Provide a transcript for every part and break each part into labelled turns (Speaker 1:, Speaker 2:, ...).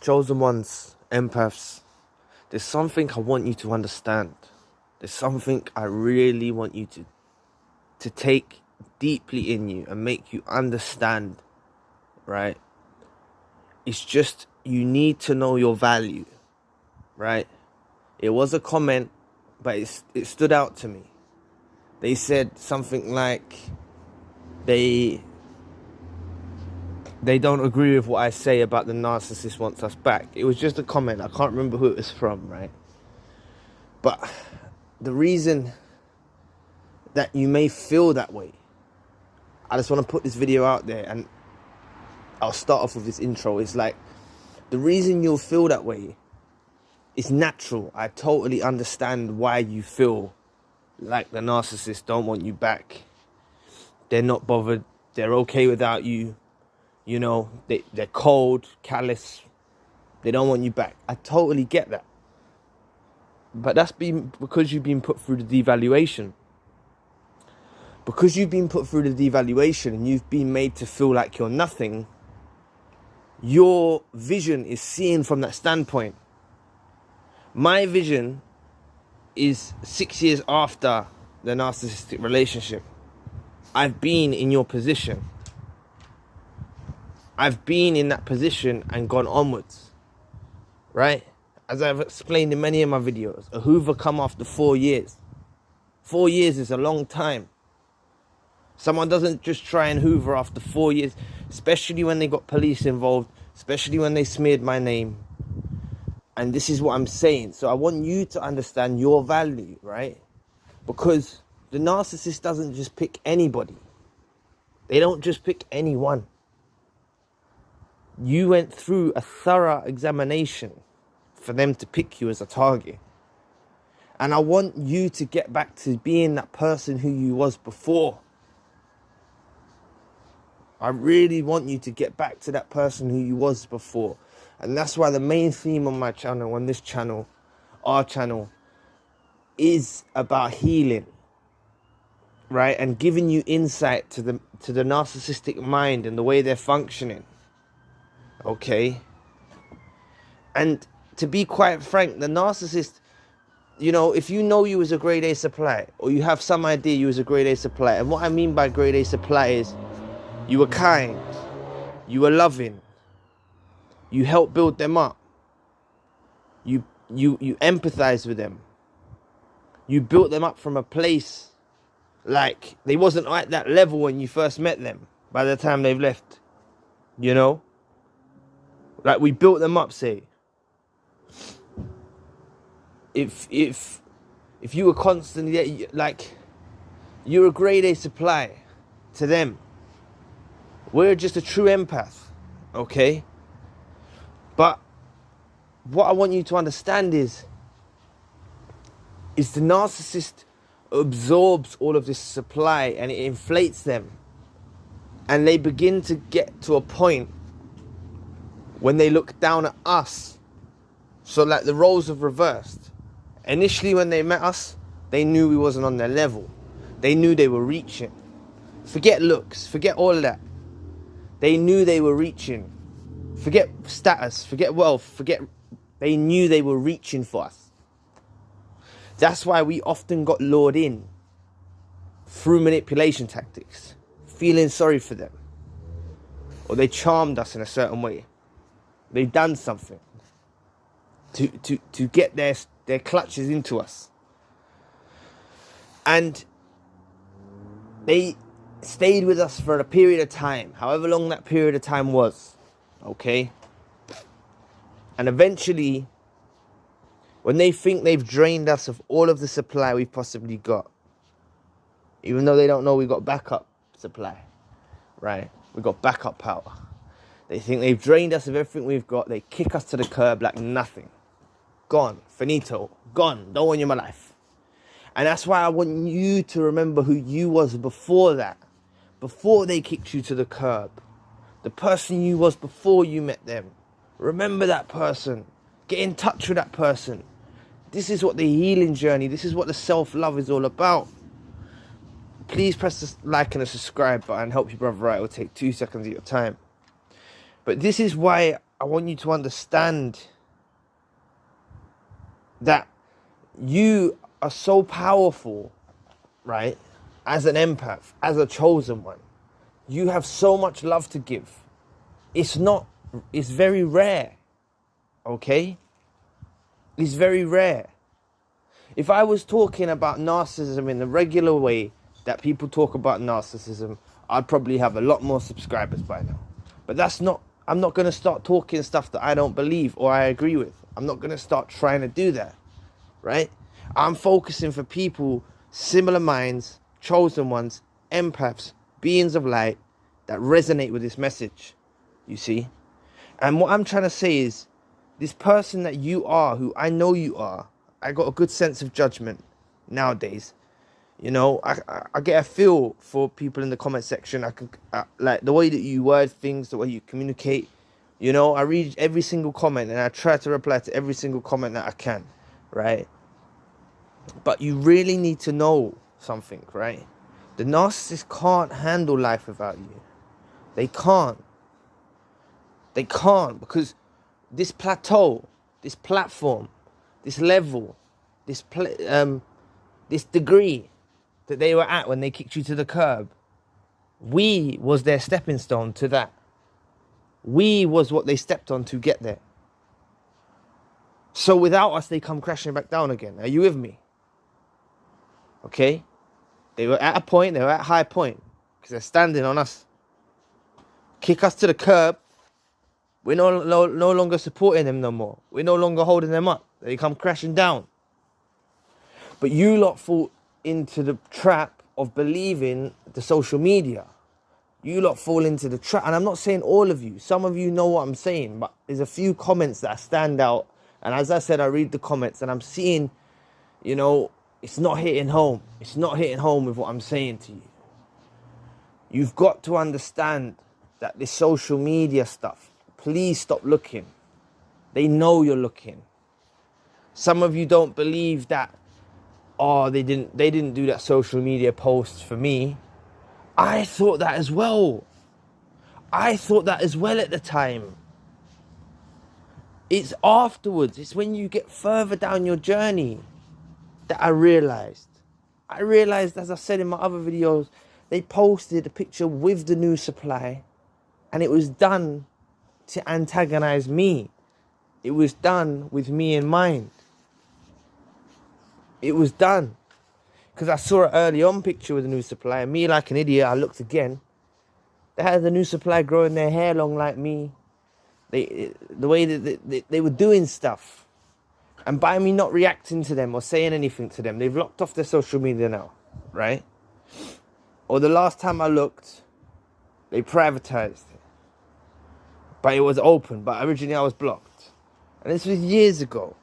Speaker 1: chosen ones, empaths, there's something I want you to understand. There's something I really want you to take deeply in you and make you understand, right? It's just, you need to know your value, right? It was a comment, but it stood out to me. They said something like, they don't agree with what I say about the narcissist wants us back. It was just a comment. I can't remember who it was from, right? But the reason that you may feel that way, I just want to put this video out there, and I'll start off with this intro. It's like, the reason you'll feel that way is natural. I totally understand why you feel like the narcissist don't want you back. They're not bothered. They're okay without you. You know, they're cold, callous. They don't want you back. I totally get that. But that's because you've been put through the devaluation. Because you've been put through the devaluation and you've been made to feel like you're nothing, your vision is seen from that standpoint. My vision is 6 years after the narcissistic relationship. I've been in your position. I've been in that position and gone onwards, right? As I've explained in many of my videos, a Hoover come after 4 years. 4 years is a long time. Someone doesn't just try and Hoover after 4 years, especially when they got police involved, especially when they smeared my name. And this is what I'm saying. So I want you to understand your value, right? Because the narcissist doesn't just pick anybody. They don't just pick anyone. You went through a thorough examination for them to pick you as a target. And I want you to get back to being that person who you was before. I really want you to get back to that person who you was before. And that's why the main theme on my channel, on this channel, our channel, is about healing, right? And giving you insight to the narcissistic mind and the way they're functioning. Okay? And to be quite frank, the narcissist, you know, if you know you was a grade A supply, or you have some idea you was a grade A supply, and what I mean by grade A supply is you were kind, you were loving, you helped build them up, you empathize with them, you built them up from a place like they wasn't at that level when you first met them by the time they've left, you know? Like, we built them up, say. If you were constantly, like, you're a grade A supply to them. We're just a true empath, okay? But what I want you to understand is the narcissist absorbs all of this supply and it inflates them. And they begin to get to a point when they look down at us. So like the roles have reversed. Initially when they met us, they knew we wasn't on their level. They knew they were reaching. Forget looks, forget all of that. They knew they were reaching. Forget status, forget wealth, they knew they were reaching for us. That's why we often got lured in through manipulation tactics, feeling sorry for them. Or they charmed us in a certain way. They've done something to get their clutches into us. And they stayed with us for a period of time, however long that period of time was, okay? And eventually, when they think they've drained us of all of the supply we've possibly got, even though they don't know we got backup supply, right? We got backup power. They think they've drained us of everything we've got. They kick us to the curb like nothing. Gone, finito, gone, don't want you in my life. And that's why I want you to remember who you was before that. Before they kicked you to the curb. The person you was before you met them. Remember that person. Get in touch with that person. This is what the healing journey, this is what the self-love is all about. Please press the like and the subscribe button. Help your brother out. It will take 2 seconds of your time. But this is why I want you to understand that you are so powerful, right? As an empath, as a chosen one. You have so much love to give. It's very rare, okay? It's very rare. If I was talking about narcissism in the regular way that people talk about narcissism, I'd probably have a lot more subscribers by now. But I'm not going to start talking stuff that I don't believe or I agree with. I'm not going to start trying to do that, right? I'm focusing for people, similar minds, chosen ones, empaths, beings of light that resonate with this message, you see? And what I'm trying to say is, this person that you are, who I know you are, I got a good sense of judgment nowadays. You know, I get a feel for people in the comment section. Like the way that you word things, the way you communicate. You know, I read every single comment and I try to reply to every single comment that I can, right? But you really need to know something, right? The narcissist can't handle life without you. They can't. They can't, because this plateau, this platform, this level, this degree that they were at when they kicked you to the curb, we was their stepping stone to that. We was what they stepped on to get there. So without us, they come crashing back down again. Are you with me? Okay? They were at a point, they were at a high point, because they're standing on us. Kick us to the curb. We're no longer supporting them no more. We're no longer holding them up. They come crashing down. But you lot fall into the trap of believing the social media. You lot fall into the trap. And I'm not saying all of you. Some of you know what I'm saying. But there's a few comments that stand out. And as I said, I read the comments and I'm seeing, you know, it's not hitting home. It's not hitting home with what I'm saying to you. You've got to understand that this social media stuff, please stop looking. They know you're looking. Some of you don't believe that, oh, they didn't do that social media post for me. I thought that as well. I thought that as well at the time. It's afterwards, it's when you get further down your journey that I realized. As I said in my other videos, they posted a picture with the new supply and it was done to antagonize me. It was done with me in mind. It was done. Because I saw an early on picture with the new supply, and me like an idiot, I looked again. They had the new supply growing their hair long like me. The way that they were doing stuff. And by me not reacting to them or saying anything to them, they've locked off their social media now, right? Or the last time I looked, they privatized it. But it was open, but originally I was blocked. And this was years ago.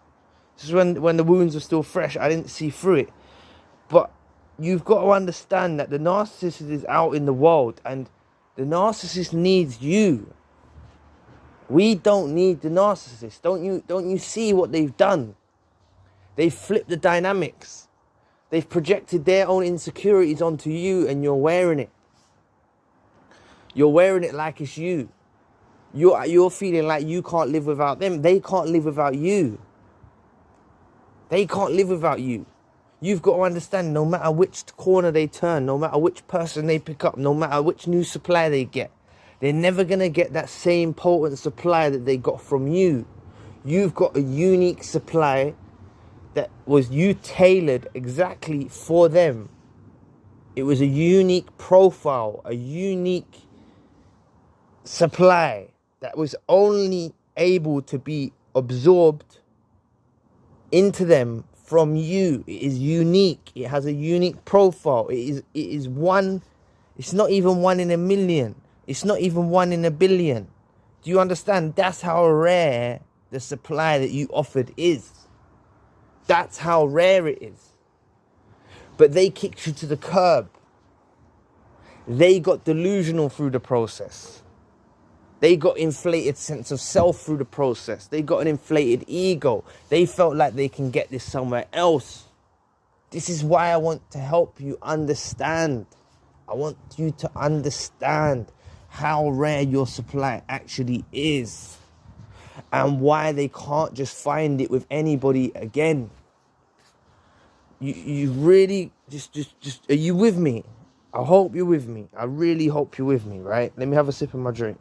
Speaker 1: This is when the wounds were still fresh. I didn't see through it. But you've got to understand that the narcissist is out in the world and the narcissist needs you. We don't need the narcissist. Don't you see what they've done? They've flipped the dynamics. They've projected their own insecurities onto you and you're wearing it. You're wearing it like it's you. You're feeling like you can't live without them. They can't live without you. They can't live without you. You've got to understand, no matter which corner they turn, no matter which person they pick up, no matter which new supply they get, they're never going to get that same potent supply that they got from you. You've got a unique supply that was you tailored exactly for them. It was a unique profile, a unique supply that was only able to be absorbed into them from you. It is unique. It has a unique profile. It is one. It's not even one in a million. It's not even one in a billion. Do you understand? That's how rare the supply that you offered is. That's how rare it is. But they kicked you to the curb. They got delusional through the process. They got inflated sense of self through the process. They got an inflated ego. They felt like they can get this somewhere else. This is why I want to help you understand. I want you to understand how rare your supply actually is. and why they can't just find it with anybody again. You really just are you with me? I hope you're with me. I really hope you're with me, right? Let me have a sip of my drink.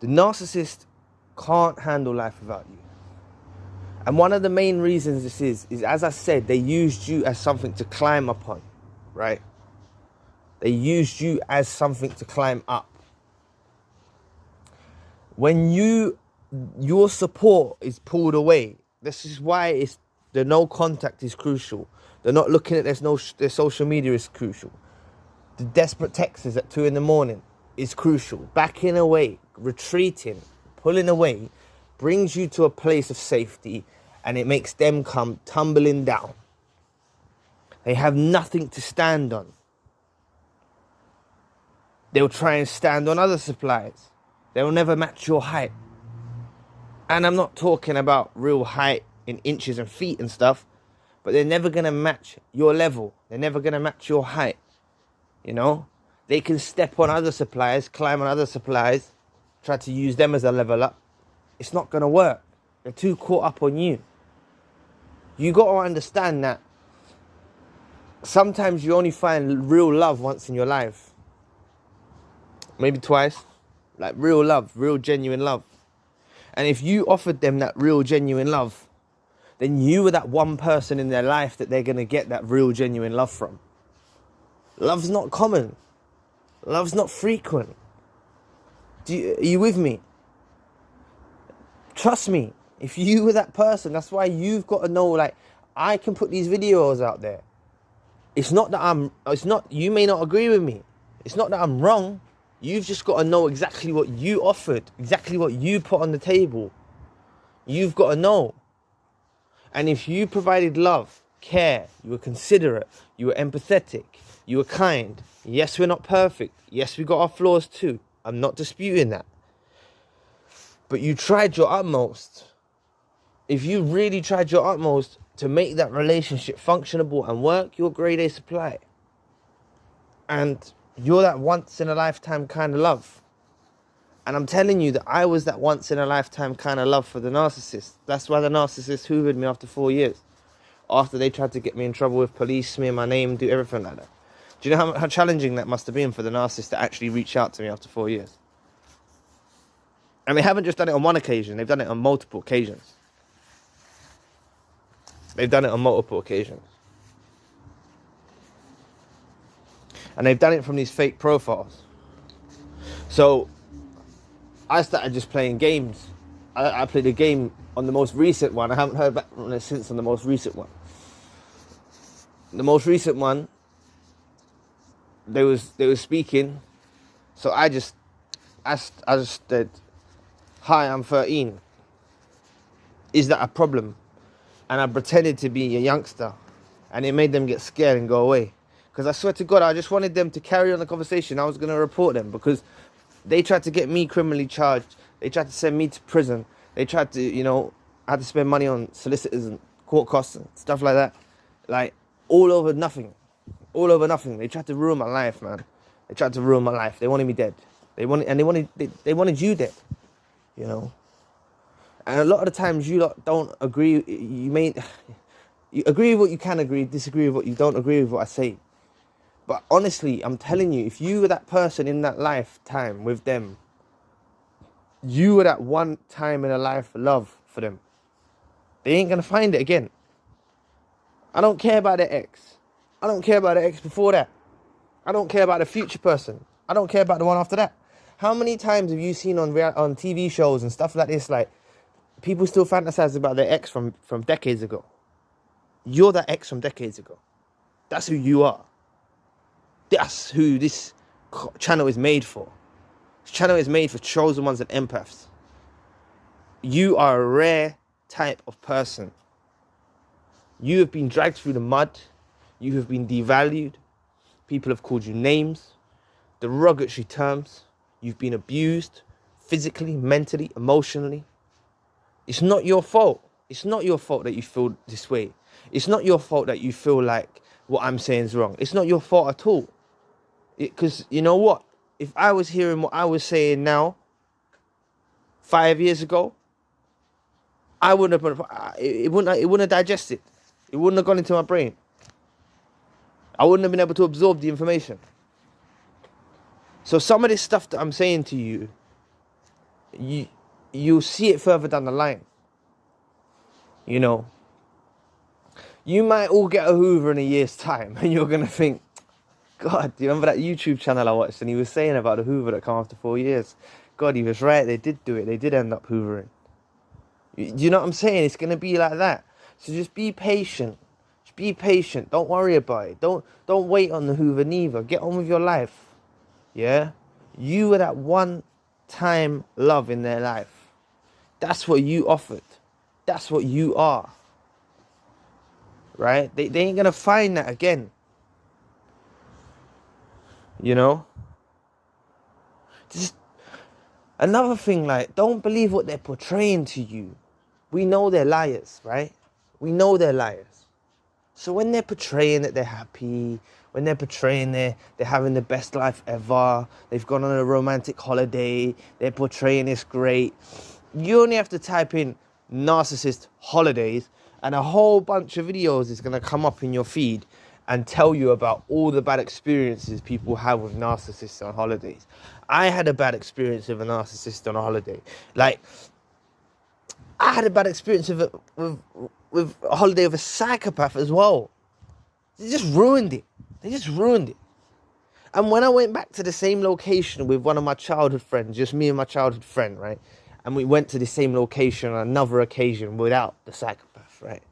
Speaker 1: The narcissist can't handle life without you. And one of the main reasons this is as I said, they used you as something to climb upon, right? They used you as something to climb up. When your support is pulled away, this is why the no contact is crucial. They're not looking at their social media is crucial. The desperate texts at 2 a.m. is crucial. Backing away, retreating, pulling away brings you to a place of safety, and it makes them come tumbling down. They have nothing to stand on. They'll try and stand on other supplies. They'll never match your height. And I'm not talking about real height in inches and feet and stuff, but they're never going to match your level. They're never going to match your height. You know? They can step on other suppliers, climb on other suppliers, try to use them as a level up. It's not going to work. They're too caught up on you. You got to understand that sometimes you only find real love once in your life. Maybe twice. Like real love, real genuine love. And if you offered them that real genuine love, then you were that one person in their life that they're going to get that real genuine love from. Love's not common. Love's not frequent. Are you with me? Trust me. If you were that person, that's why you've got to know, like, I can put these videos out there. It's not that you may not agree with me. It's not that I'm wrong. You've just got to know exactly what you offered, exactly what you put on the table. You've got to know. And if you provided love, care, you were considerate, you were empathetic, you were kind. Yes, we're not perfect. Yes, we got our flaws too. I'm not disputing that. But you tried your utmost. If you really tried your utmost to make that relationship functionable and work, you're grade A supply. And you're that once in a lifetime kind of love. And I'm telling you that I was that once in a lifetime kind of love for the narcissist. That's why the narcissist hoovered me after 4 years. After they tried to get me in trouble with police, smear my name, do everything like that. Do you know how challenging that must have been for the narcissist to actually reach out to me after 4 years? And they haven't just done it on one occasion. They've done it on multiple occasions. They've done it on multiple occasions. And they've done it from these fake profiles. So I started just playing games. I played a game on the most recent one. I haven't heard back from it since on the most recent one. The most recent one, they was speaking. So I just said, "Hi, I'm 13. Is that a problem?" And I pretended to be a youngster, and it made them get scared and go away. Because I swear to God, I just wanted them to carry on the conversation. I was going to report them because they tried to get me criminally charged. They tried to send me to prison. They tried to, I had to spend money on solicitors and court costs and stuff like that. Like, all over nothing. All over nothing. They tried to ruin my life, man. They tried to ruin my life. They wanted me dead. They wanted you dead, And a lot of the times you lot don't agree. You agree with what you can agree, disagree with what you don't agree with what I say. But honestly, I'm telling you, if you were that person in that lifetime with them, you were that one time in a life love for them. They ain't going to find it again. I don't care about their ex. I don't care about their ex before that. I don't care about the future person. I don't care about the one after that. How many times have you seen on TV shows and stuff like this, like, people still fantasize about their ex from decades ago? You're that ex from decades ago. That's who you are. That's who this channel is made for. This channel is made for chosen ones and empaths. You are a rare type of person. You have been dragged through the mud. You have been devalued. People have called you names, derogatory terms. You've been abused physically, mentally, emotionally. It's not your fault. It's not your fault that you feel this way. It's not your fault that you feel like what I'm saying is wrong. It's not your fault at all. Because you know what? If I was hearing what I was saying now, 5 years ago, I wouldn't have, it wouldn't have digested. It wouldn't have gone into my brain. I wouldn't have been able to absorb the information. So some of this stuff that I'm saying to you, you'll see it further down the line. You know, you might all get a Hoover in a year's time, and you're going to think, God, do you remember that YouTube channel I watched, and he was saying about the Hoover that come after 4 years? God, he was right, they did do it, they did end up Hoovering. You know what I'm saying? It's going to be like that. So just be patient. Just be patient. Don't worry about it. Don't wait on the Hoover neither. Get on with your life. Yeah? You were that one-time love in their life. That's what you offered. That's what you are. Right? They ain't going to find that again. You know? Just another thing, like, don't believe what they're portraying to you. We know they're liars, right? We know they're liars. So when they're portraying that they're happy, when they're portraying they're having the best life ever, they've gone on a romantic holiday, they're portraying it's great, you only have to type in narcissist holidays and a whole bunch of videos is going to come up in your feed and tell you about all the bad experiences people have with narcissists on holidays. I had a bad experience with a narcissist on a holiday. Like, I had a bad experience with a holiday with a psychopath as well. They just ruined it. And when I went back to the same location with one of my childhood friends, just me and my childhood friend, right? And we went to the same location on another occasion without the psychopath, right?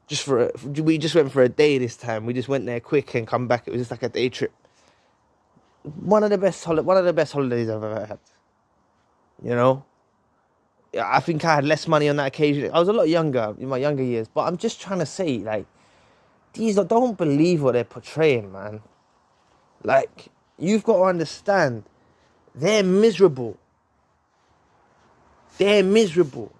Speaker 1: We just went for a day this time. We just went there quick and come back. It was just like a day trip. One of the best holidays I've ever had. You know? I think I had less money on that occasion. I was a lot younger, in my younger years. But I'm just trying to say, like, don't believe what they're portraying, man. Like, you've got to understand, they're miserable. They're miserable.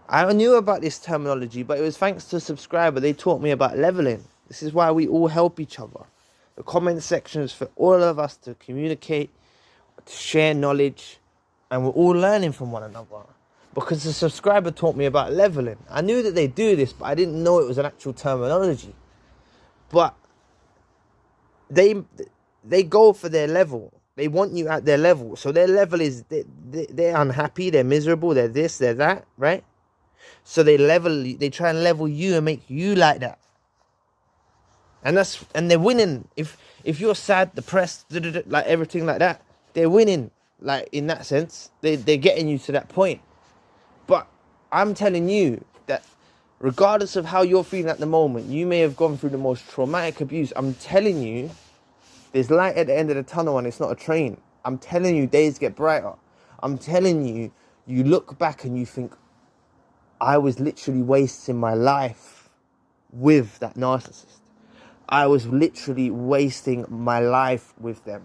Speaker 1: I knew about this terminology, but it was thanks to a subscriber. They taught me about leveling. This is why we all help each other. The comment section is for all of us to communicate, to share knowledge, and we're all learning from one another. Because the subscriber taught me about leveling. I knew that they do this, but I didn't know it was an actual terminology. But they go for their level. They want you at their level. So their level is, they're unhappy, they're miserable, they're this, they're that, right? So they try and level you and make you like that. And they're winning. If you're sad, depressed, like everything like that, they're winning. Like, in that sense, they're getting you to that point. But I'm telling you that regardless of how you're feeling at the moment, you may have gone through the most traumatic abuse. I'm telling you, there's light at the end of the tunnel and it's not a train. I'm telling you, days get brighter. I'm telling you, you look back and you think, I was literally wasting my life with that narcissist. I was literally wasting my life with them.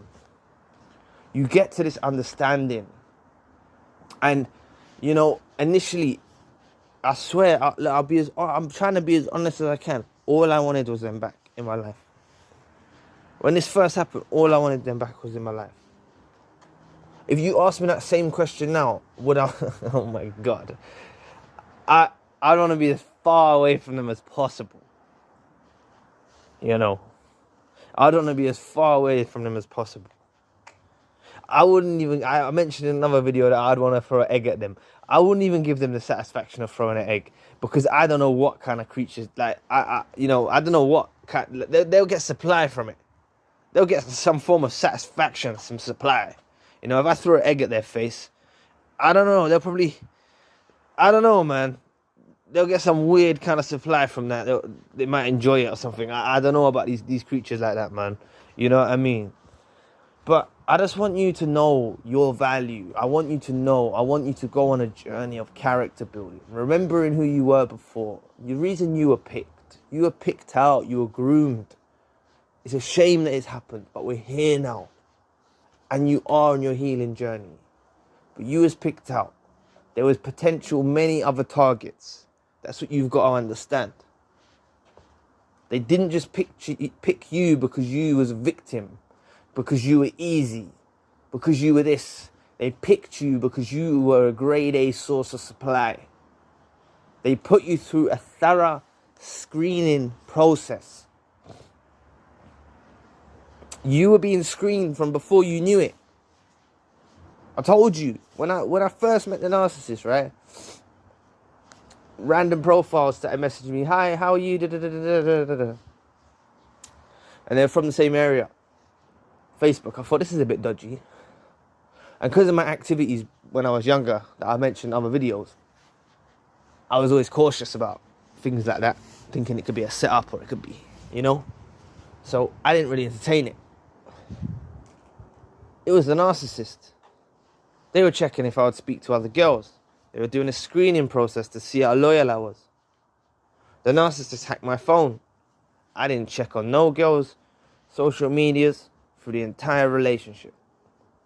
Speaker 1: You get to this understanding. And, you know, initially, I swear, I'm trying to be as honest as I can. All I wanted was them back in my life. When this first happened, all I wanted them back was in my life. If you ask me that same question now, would I? Oh my God. I want to be as far away from them as possible. You know, I want to be as far away from them as possible. I mentioned in another video that I'd want to throw an egg at them. I wouldn't even give them the satisfaction of throwing an egg, because I don't know what kind of creatures, like, I don't know what kind, they'll get supply from it. They'll get some form of satisfaction, some supply. You know, if I throw an egg at their face, I don't know, I don't know, man. They'll get some weird kind of supply from that. They might enjoy it or something. I don't know about these creatures like that, man. You know what I mean? But I just want you to know your value. I want you to go on a journey of character building. Remembering who you were before. The reason you were picked. You were picked out. You were groomed. It's a shame that it's happened, but we're here now. And you are on your healing journey. But you was picked out. There was potential many other targets. That's what you've got to understand. They didn't just pick you because you was a victim, because you were easy, because you were this. They picked you because you were a grade A source of supply. They put you through a thorough screening process. You were being screened from before you knew it. I told you, when I first met the narcissist, right? Random profiles started messaging me, hi, how are you? Da, da, da, da, da, da, da. And they're from the same area. Facebook, I thought this is a bit dodgy. And because of my activities when I was younger, that I mentioned in other videos, I was always cautious about things like that, thinking it could be a setup or it could be, you know? So I didn't really entertain it. It was the narcissist. They were checking if I would speak to other girls. They were doing a screening process to see how loyal I was. The narcissist hacked my phone. I didn't check on no girls' social medias through the entire relationship.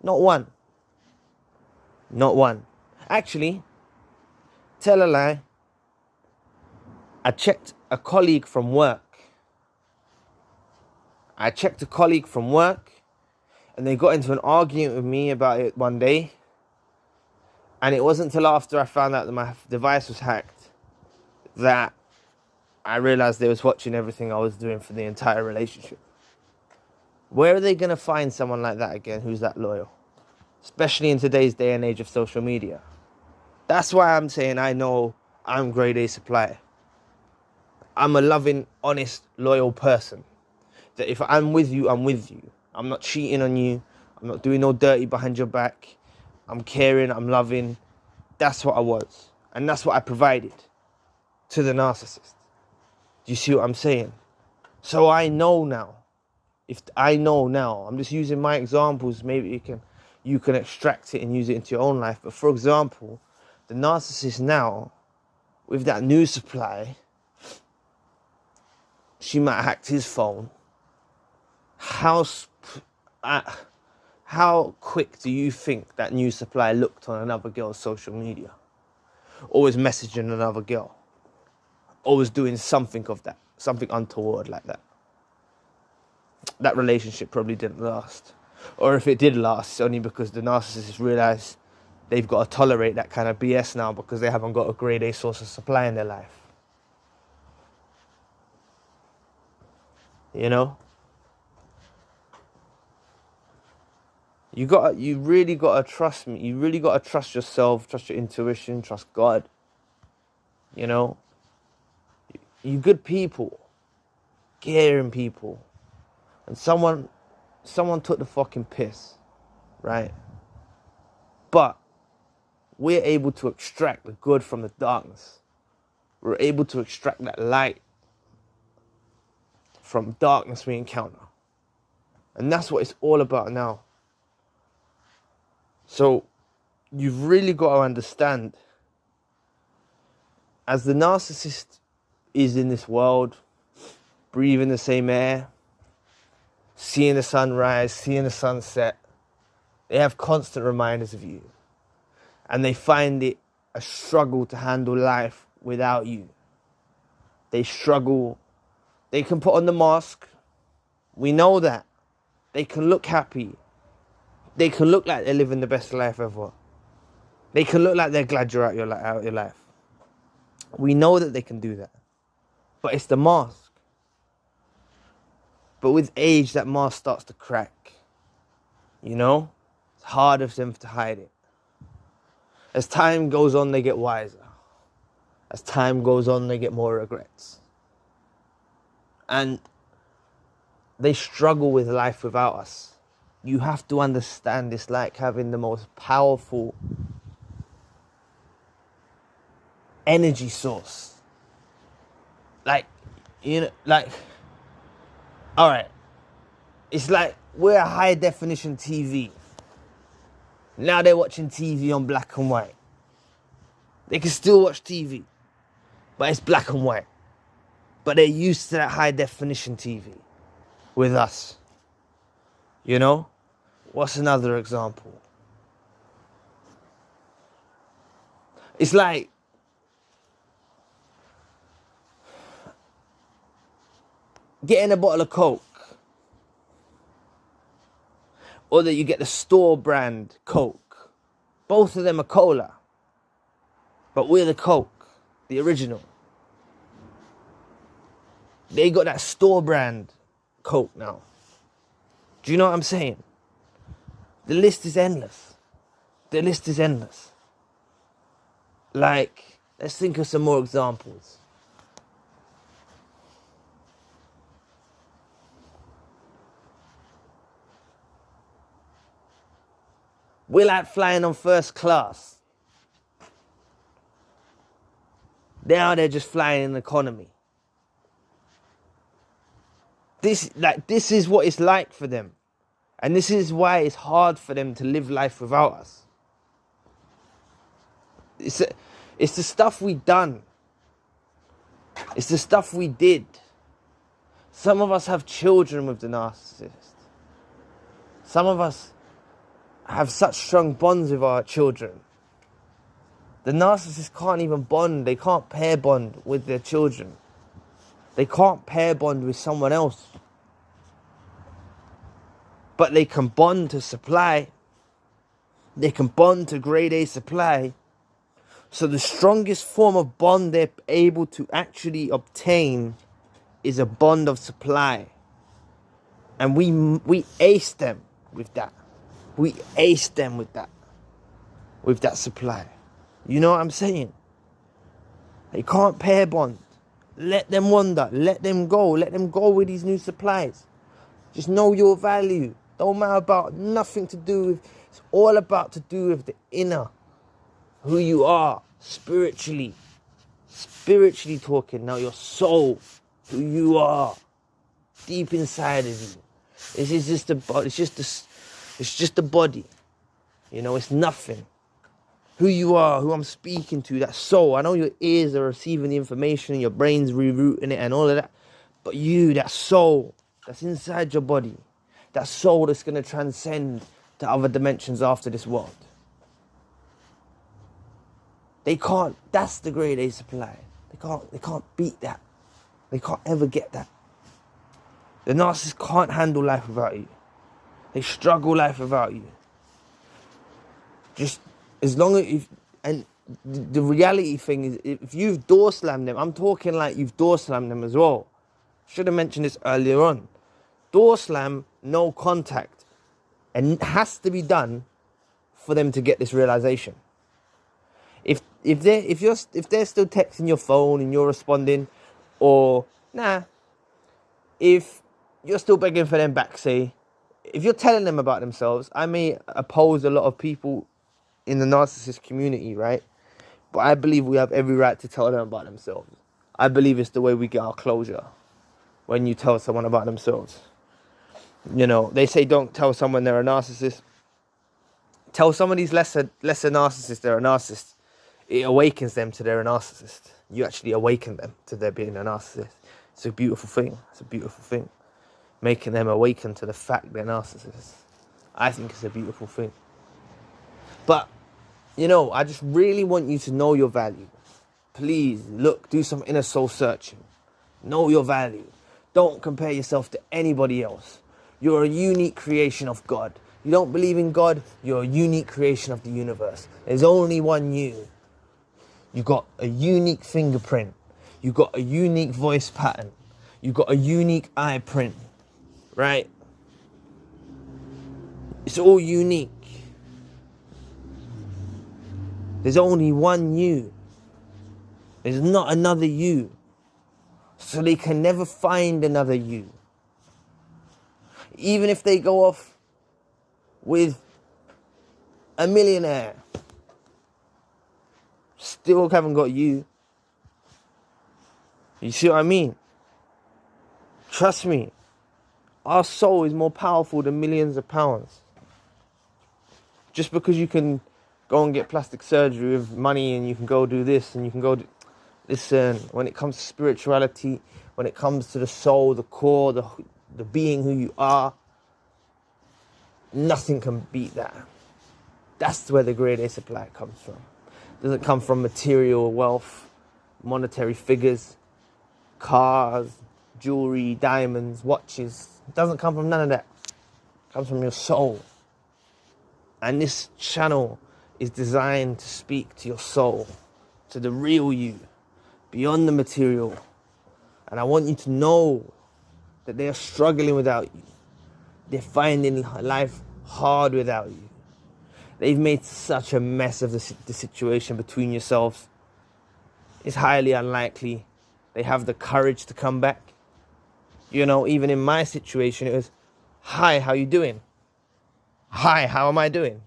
Speaker 1: Not one. Not one. Actually, tell a lie. I checked a colleague from work. And they got into an argument with me about it one day. And it wasn't until after I found out that my device was hacked that I realized they was watching everything I was doing for the entire relationship. Where are they going to find someone like that again who's that loyal? Especially in today's day and age of social media. That's why I'm saying I know I'm grade A supply. I'm a loving, honest, loyal person. That if I'm with you, I'm with you. I'm not cheating on you. I'm not doing no dirty behind your back. I'm caring, I'm loving. That's what I was. And that's what I provided to the narcissist. Do you see what I'm saying? So I know now. I'm just using my examples. Maybe you can extract it and use it into your own life. But for example, the narcissist now, with that new supply, she might have hacked his phone. How quick do you think that new supply looked on another girl's social media? Or was messaging another girl? Or was doing something of that, something untoward like that? That relationship probably didn't last. Or if it did last, it's only because the narcissists realize they've got to tolerate that kind of BS now because they haven't got a grade A source of supply in their life. You know? You really got to trust me. You really got to trust yourself, trust your intuition, trust God. You know? You good people. Caring people. And someone took the fucking piss. Right? But we're able to extract the good from the darkness. We're able to extract that light from darkness we encounter. And that's what it's all about now. So, you've really got to understand, as the narcissist is in this world, breathing the same air, seeing the sunrise, seeing the sunset, they have constant reminders of you. And they find it a struggle to handle life without you. They struggle. They can put on the mask. We know that. They can look happy. They can look like they're living the best life ever. They can look like they're glad you're out your life. We know that they can do that. But it's the mask. But with age, that mask starts to crack. You know? It's harder for them to hide it. As time goes on, they get wiser. As time goes on, they get more regrets. And they struggle with life without us. You have to understand it's like having the most powerful energy source. Like, you know, like, all right. It's like we're a high definition TV. Now they're watching TV on black and white. They can still watch TV, but it's black and white. But they're used to that high definition TV with us. You know? What's another example? It's like getting a bottle of Coke, or that you get the store brand Coke. Both of them are cola, but we're the Coke, the original. They got that store brand Coke now. Do you know what I'm saying? The list is endless. The list is endless. Like, let's think of some more examples. We're like flying on first class. Now they're just flying in economy. This is what it's like for them. And this is why it's hard for them to live life without us. It's the stuff we done. It's the stuff we did. Some of us have children with the narcissist. Some of us have such strong bonds with our children. The narcissist can't even bond. They can't pair bond with their children. They can't pair bond with someone else. But they can bond to supply. They can bond to grade A supply. So the strongest form of bond they're able to actually obtain is a bond of supply. And we ace them with that. We ace them with that supply. You know what I'm saying? They can't pair bond. Let them wander. Let them go. Let them go with these new supplies. Just know your value. Don't matter about nothing to do with. It's all about to do with the inner. Who you are spiritually. Spiritually talking. Now your soul. Who you are. Deep inside of you. This is just the body. It's just the body. You know, it's nothing. Who you are, who I'm speaking to, that soul. I know your ears are receiving the information and your brain's rerouting it and all of that. But you, that soul that's inside your body, that soul that's going to transcend to other dimensions after this world. They can't, that's the grade A supply. They can't beat that. They can't ever get that. The narcissist can't handle life without you. They struggle life without you. Just as long as and the reality thing is, if you've door slammed them, I'm talking like you've door slammed them as well. Should have mentioned this earlier on. Door slam, no contact, and it has to be done for them to get this realization. If they're still texting your phone and you're responding, or if you're still begging for them back, say, if you're telling them about themselves, I may oppose a lot of people in the narcissist community, right? But I believe we have every right to tell them about themselves. I believe it's the way we get our closure. When you tell someone about themselves. You know, they say don't tell someone they're a narcissist. Tell somebody's lesser narcissist they're a narcissist. It awakens them to they're a narcissist. You actually awaken them to their being a narcissist. It's a beautiful thing. It's a beautiful thing. Making them awaken to the fact they're narcissists. I think it's a beautiful thing. But, you know, I just really want you to know your value. Please, look, do some inner soul searching. Know your value. Don't compare yourself to anybody else. You're a unique creation of God. You don't believe in God, you're a unique creation of the universe. There's only one you. You got a unique fingerprint. You got a unique voice pattern. You got a unique eye print. Right? It's all unique. There's only one you. There's not another you. So they can never find another you. Even if they go off with a millionaire, still haven't got you. You see what I mean? Trust me. Our soul is more powerful than millions of pounds. Just because you can go and get plastic surgery with money and you can go do this and you can go do... Listen, when it comes to spirituality, when it comes to the soul, the core, the being who you are, nothing can beat that. That's where the grade A supply comes from. It doesn't come from material wealth, monetary figures, cars, jewelry, diamonds, watches. It doesn't come from none of that. It comes from your soul. And this channel is designed to speak to your soul, to the real you, beyond the material. And I want you to know that they are struggling without you. They're finding life hard without you. They've made such a mess of the situation between yourselves. It's highly unlikely they have the courage to come back. You know, even in my situation, it was, hi, how you doing? Hi, how am I doing?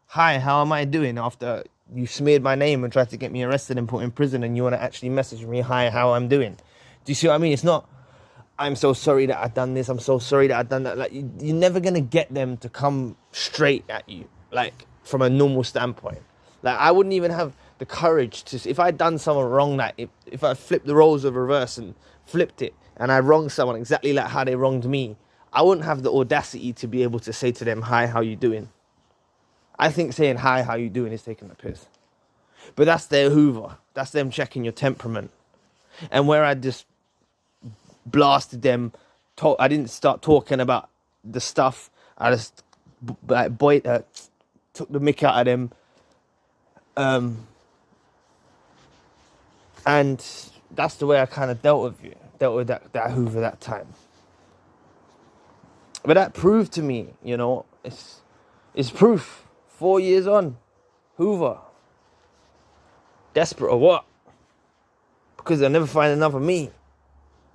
Speaker 1: Hi, how am I doing? After you smeared my name and tried to get me arrested and put in prison, and you want to actually message me, hi, how I'm doing. Do you see what I mean? It's not, I'm so sorry that I've done this. I'm so sorry that I've done that. Like, you're never going to get them to come straight at you, like, from a normal standpoint. Like, I wouldn't even have the courage to, if I'd done someone wrong, that if I flipped the roles of reverse and flipped it, and I wronged someone exactly like how they wronged me, I wouldn't have the audacity to be able to say to them, hi, how you doing? I think saying, hi, how you doing is taking the piss. But that's their Hoover. That's them checking your temperament. And where I just blasted them, I didn't start talking about the stuff. I just took the mick out of them. And that's the way I kind of dealt with that Hoover that time. But that proved to me, you know, it's proof. 4 years on, Hoover. Desperate or what? Because they'll never find another me.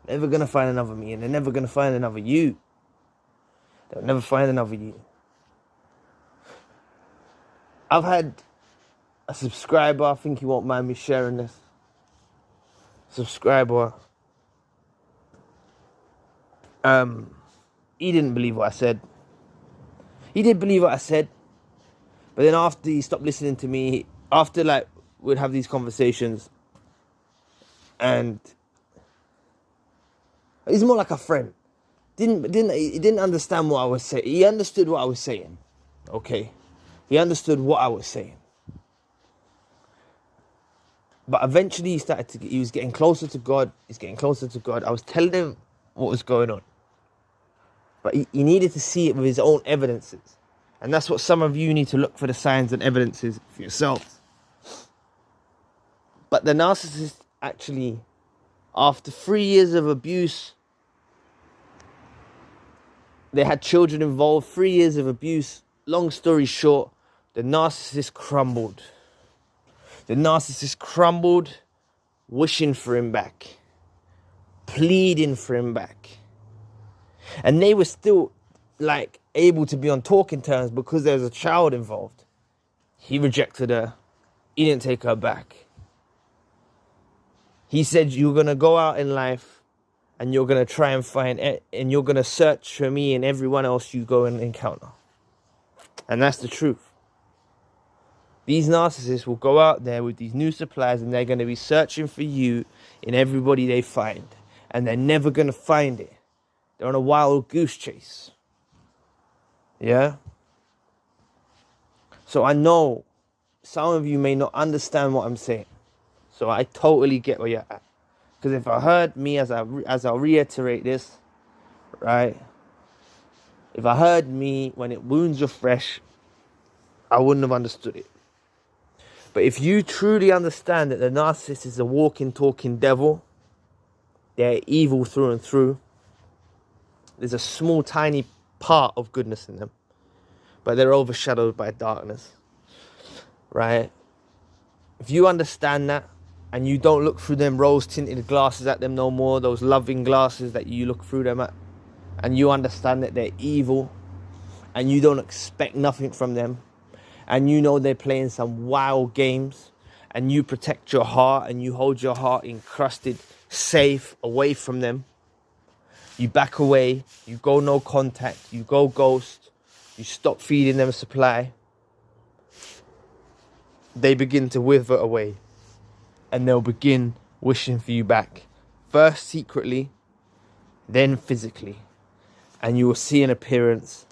Speaker 1: Never gonna find another me, and they're never gonna find another you. They'll never find another you. I've had a subscriber, I think you won't mind me sharing this. Subscriber. He didn't believe what I said. He did believe what I said. But then after he stopped listening to me, after like we'd have these conversations, and he's more like a friend. He didn't understand what I was saying. He understood what I was saying. Okay. He understood what I was saying. But eventually he was getting closer to God. He's getting closer to God. I was telling him what was going on. But he needed to see it with his own evidences. And that's what some of you need to look for, the signs and evidences for yourselves. But the narcissist actually, after 3 years of abuse, they had children involved, 3 years of abuse. Long story short, the narcissist crumbled. The narcissist crumbled, wishing for him back, pleading for him back. And they were still like able to be on talking terms because there was a child involved. He rejected her. He didn't take her back. He said, you're going to go out in life and you're going to try and find, and you're going to search for me and everyone else you go and encounter. And that's the truth. These narcissists will go out there with these new supplies and they're going to be searching for you in everybody they find. And they're never going to find it. They're on a wild goose chase. Yeah? So I know some of you may not understand what I'm saying. So I totally get where you're at. Because if I heard me, as I'll reiterate this, right? If I heard me when it wounds your flesh, I wouldn't have understood it. But if you truly understand that the narcissist is a walking, talking devil, they're evil through and through. There's a small, tiny part of goodness in them, but they're overshadowed by darkness, right? If you understand that, and you don't look through them rose-tinted glasses at them no more, those loving glasses that you look through them at, and you understand that they're evil, and you don't expect nothing from them, and you know they're playing some wild games, and you protect your heart, and you hold your heart encrusted, safe, away from them, you back away, you go no contact, you go ghost, you stop feeding them supply, they begin to wither away. And they'll begin wishing for you back. First secretly, then physically. And you will see an appearance.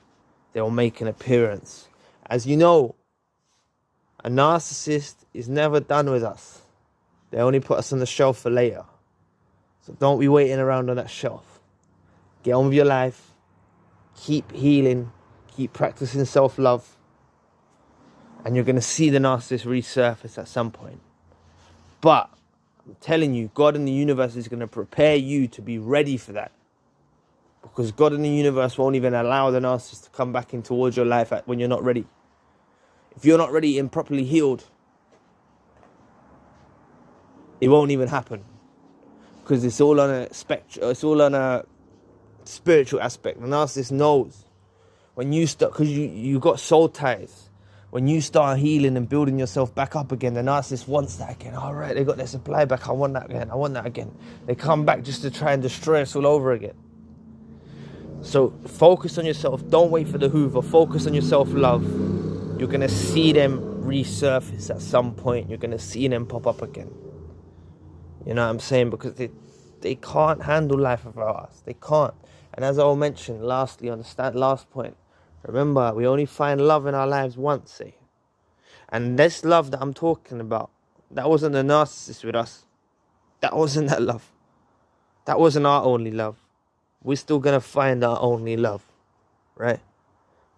Speaker 1: They'll make an appearance. As you know, a narcissist is never done with us. They only put us on the shelf for later. So don't be waiting around on that shelf. Get on with your life. Keep healing. Keep practicing self-love. And you're going to see the narcissist resurface at some point. But I'm telling you, God and the universe is going to prepare you to be ready for that. Because God and the universe won't even allow the narcissist to come back in towards your life when you're not ready. If you're not ready and properly healed, it won't even happen. Because it's all on a spectrum, it's all on a spiritual aspect. The narcissist knows when you start, because you got soul ties. When you start healing and building yourself back up again, the narcissist wants that again. All right, they got their supply back. I want that again. I want that again. They come back just to try and destroy us all over again. So focus on yourself. Don't wait for the Hoover. Focus on your self-love. You're going to see them resurface at some point. You're going to see them pop up again. You know what I'm saying? Because they can't handle life without us. They can't. And as I'll mention, lastly, on the last point, remember, we only find love in our lives once, eh? And this love that I'm talking about, that wasn't the narcissist with us. That wasn't that love. That wasn't our only love. We're still going to find our only love, right?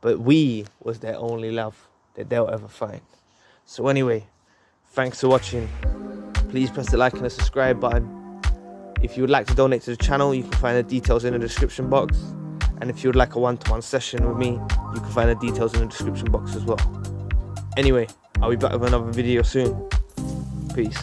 Speaker 1: But we was their only love that they'll ever find. So anyway, thanks for watching. Please press the like and the subscribe button. If you would like to donate to the channel, you can find the details in the description box. And if you would like a one-to-one session with me, you can find the details in the description box as well. Anyway, I'll be back with another video soon. Peace.